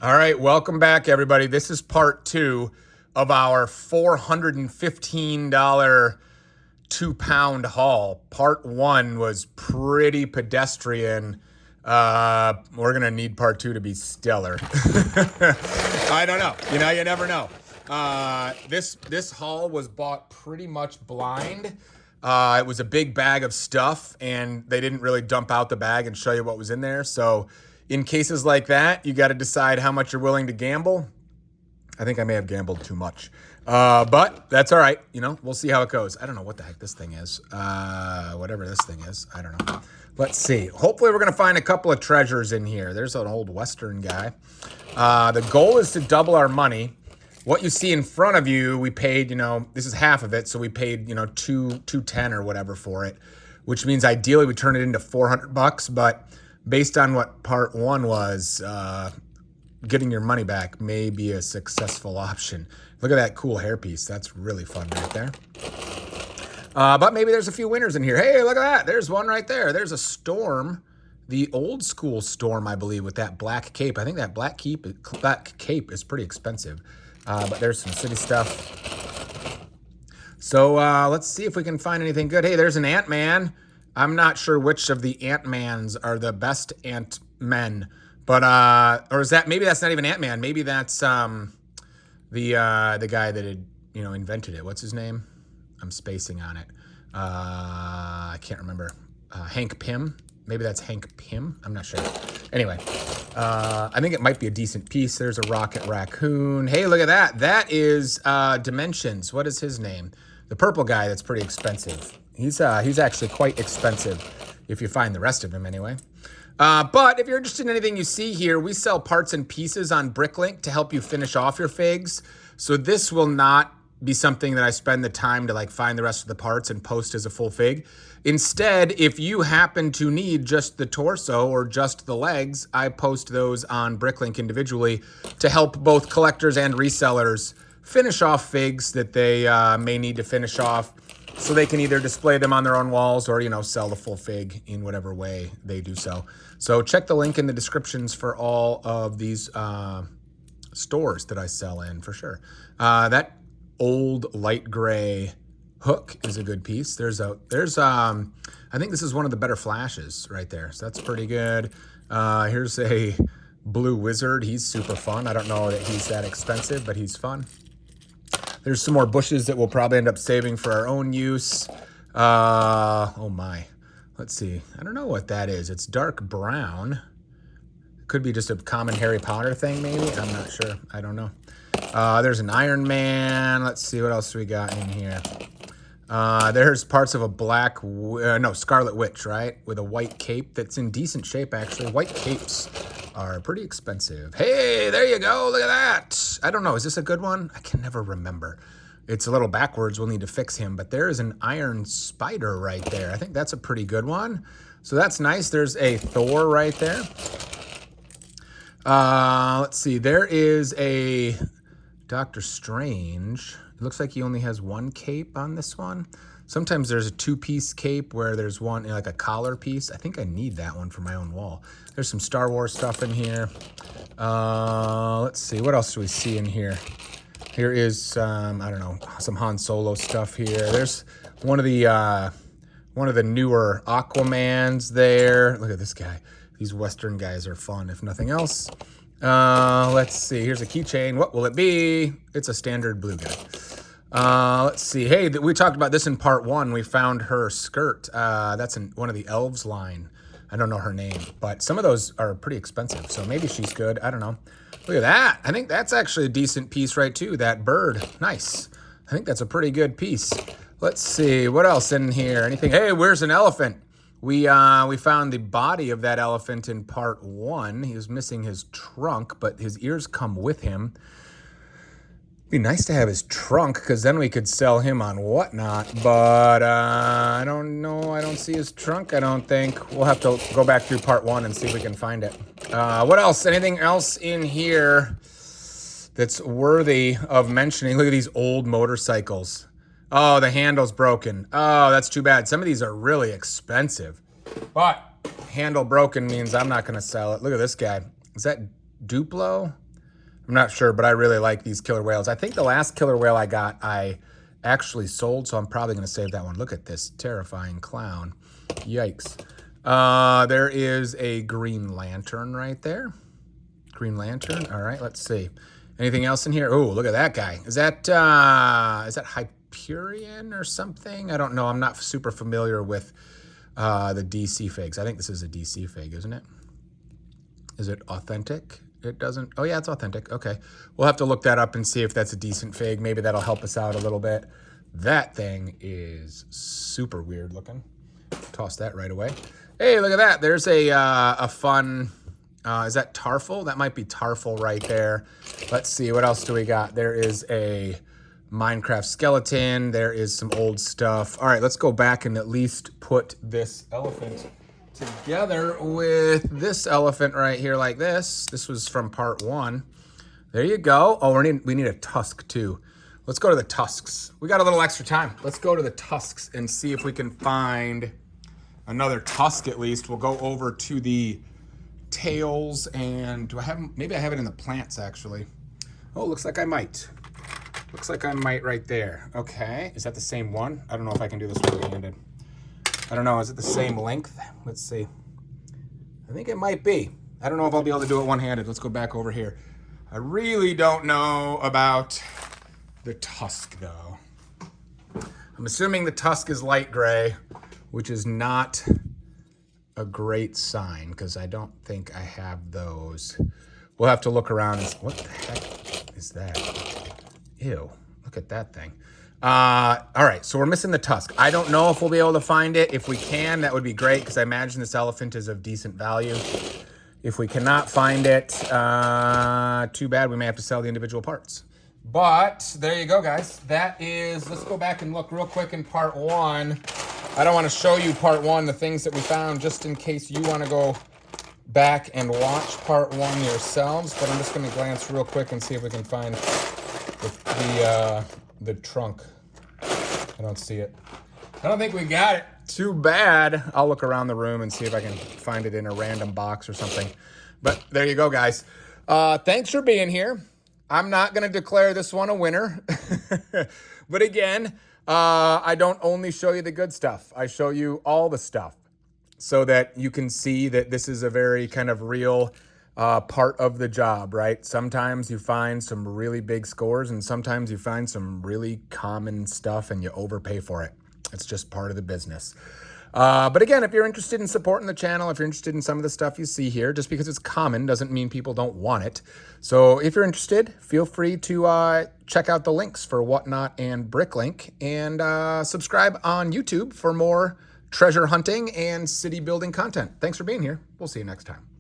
All right, welcome back, everybody. This is part two of our $415 2-pound haul. Part one was pretty pedestrian. We're gonna need part two to be stellar. I don't know. You never know. This haul was bought pretty much blind. It was a big bag of stuff, and they didn't really dump out the bag and show you what was in there. So in cases like that, you got to decide how much you're willing to gamble. I think I may have gambled too much. But that's all right. We'll see how it goes. I don't know what the heck this thing is. Whatever this thing is. I don't know. Let's see. Hopefully we're going to find a couple of treasures in here. There's an old Western guy. The goal is to double our money. What you see in front of you, we paid, this is half of it. So we paid, $210 or whatever for it, which means ideally we turn it into $400, but based on what part one was, getting your money back may be a successful option. Look at that cool hairpiece. That's really fun right there. But maybe there's a few winners in here. Hey, look at that. There's one right there. There's a Storm, the old school Storm, I believe, with that black cape. I think that black cape is pretty expensive. But there's some city stuff. So let's see if we can find anything good. Hey, there's an Ant-Man. I'm not sure which of the Ant-Mans are the best Ant-Men, but or is that, maybe that's not even Ant-Man. Maybe that's the guy that had invented it. What's his name? I'm spacing on it. I can't remember. Hank Pym. Maybe that's Hank Pym. I'm not sure. Anyway, I think it might be a decent piece. There's a Rocket Raccoon. Hey, look at that. That is Dimensions. What is his name? The purple guy that's pretty expensive. He's actually quite expensive if you find the rest of him anyway. But if you're interested in anything you see here, we sell parts and pieces on Bricklink to help you finish off your figs. So this will not be something that I spend the time to find the rest of the parts and post as a full fig. Instead, if you happen to need just the torso or just the legs, I post those on Bricklink individually to help both collectors and resellers finish off figs that they may need to finish off, so they can either display them on their own walls or, sell the full fig in whatever way they do so. So check the link in the descriptions for all of these stores that I sell in for sure. That old light gray hook is a good piece. I think this is one of the better flashes right there. So that's pretty good. Here's a blue wizard. He's super fun. I don't know that he's that expensive, but he's fun. There's some more bushes that we'll probably end up saving for our own use. Oh my. Let's see. I don't know what that is. It's dark brown. Could be just a common Harry Potter thing, maybe. I'm not sure. I don't know. There's an Iron Man. Let's see. What else we got in here? There's parts of a Scarlet Witch, right? With a white cape that's in decent shape, actually. White capes are pretty expensive. Hey, there you go. Look at that. I don't know. Is this a good one? I can never remember. It's a little backwards. We'll need to fix him. But there is an Iron Spider right there. I think that's a pretty good one. So that's nice. There's a Thor right there. Let's see. There is a Doctor Strange. It looks like he only has one cape on this one. Sometimes there's a two-piece cape where there's one, like a collar piece. I think I need that one for my own wall. There's some Star Wars stuff in here. Let's see. What else do we see in here? Here is, I don't know, some Han Solo stuff here. There's one of the newer Aquamans there. Look at this guy. These Western guys are fun, if nothing else. Let's see. Here's a keychain. What will it be? It's a standard blue guy. Let's see. Hey, we talked about this in part one. We found her skirt. That's in one of the elves line. I don't know her name, but some of those are pretty expensive, so maybe she's good. I don't know. Look at that. I think that's actually a decent piece right too. That bird. Nice. I think that's a pretty good piece. Let's see. What else in here? Anything? Hey, where's an elephant? We found the body of that elephant in part one. He was missing his trunk, but his ears come with him. Be nice to have his trunk, because then we could sell him on whatnot. But I don't know. I don't see his trunk, I don't think. We'll have to go back through part one and see if we can find it. What else? Anything else in here that's worthy of mentioning? Look at these old motorcycles. Oh, the handle's broken. Oh, that's too bad. Some of these are really expensive. But handle broken means I'm not going to sell it. Look at this guy. Is that Duplo? I'm not sure, but I really like these killer whales. I think the last killer whale I got, I actually sold, so I'm probably going to save that one. Look at this terrifying clown. Yikes. There is a green lantern right there. Green lantern. All right, let's see. Anything else in here? Oh, look at that guy. Is that Hyperion or something? I don't know. I'm not super familiar with the DC figs. I think this is a DC fig, isn't it? Is it authentic? It doesn't. Oh, yeah, it's authentic. Okay. We'll have to look that up and see if that's a decent fig. Maybe that'll help us out a little bit. That thing is super weird looking. Toss that right away. Hey, look at that. There's a fun, is that Tarful? That might be Tarful right there. Let's see, what else do we got? There is a Minecraft skeleton. There is some old stuff. All right, let's go back and at least put this elephant together with this elephant right here like this. This was from part 1. There you go. Oh, we need a tusk too. Let's go to the tusks. We got a little extra time. Let's go to the tusks and see if we can find another tusk at least. We'll go over to the tails and do I have, maybe I have it in the plants actually. Oh, looks like I might. Looks like I might right there. Okay, is that the same one? I don't know if I can do this one-handed. I don't know, is it the same length? Let's see. I think it might be. I don't know if I'll be able to do it one-handed. Let's go back over here. I really don't know about the tusk though. I'm assuming the tusk is light gray, which is not a great sign because I don't think I have those. We'll have to look around and what the heck is that? Ew, look at that thing. All right, so we're missing the tusk. I don't know if we'll be able to find it. If we can, that would be great because I imagine this elephant is of decent value. If we cannot find it, too bad. We may have to sell the individual parts. But there you go, guys. That is, let's go back and look real quick in part 1. I don't want to show you part 1, the things that we found, just in case you want to go back and watch part 1 yourselves. But I'm just going to glance real quick and see if we can find the trunk. I don't see it. I don't think we got it. Too bad. I'll look around the room and see if I can find it in a random box or something. But there you go, guys. Thanks for being here. I'm not going to declare this one a winner. But again, I don't only show you the good stuff. I show you all the stuff so that you can see that this is a very kind of real part of the job, right? Sometimes you find some really big scores and sometimes you find some really common stuff and you overpay for it. It's just part of the business. But again, if you're interested in supporting the channel, if you're interested in some of the stuff you see here, just because it's common doesn't mean people don't want it. So if you're interested, feel free to check out the links for Whatnot and Bricklink and subscribe on YouTube for more treasure hunting and city building content. Thanks for being here. We'll see you next time.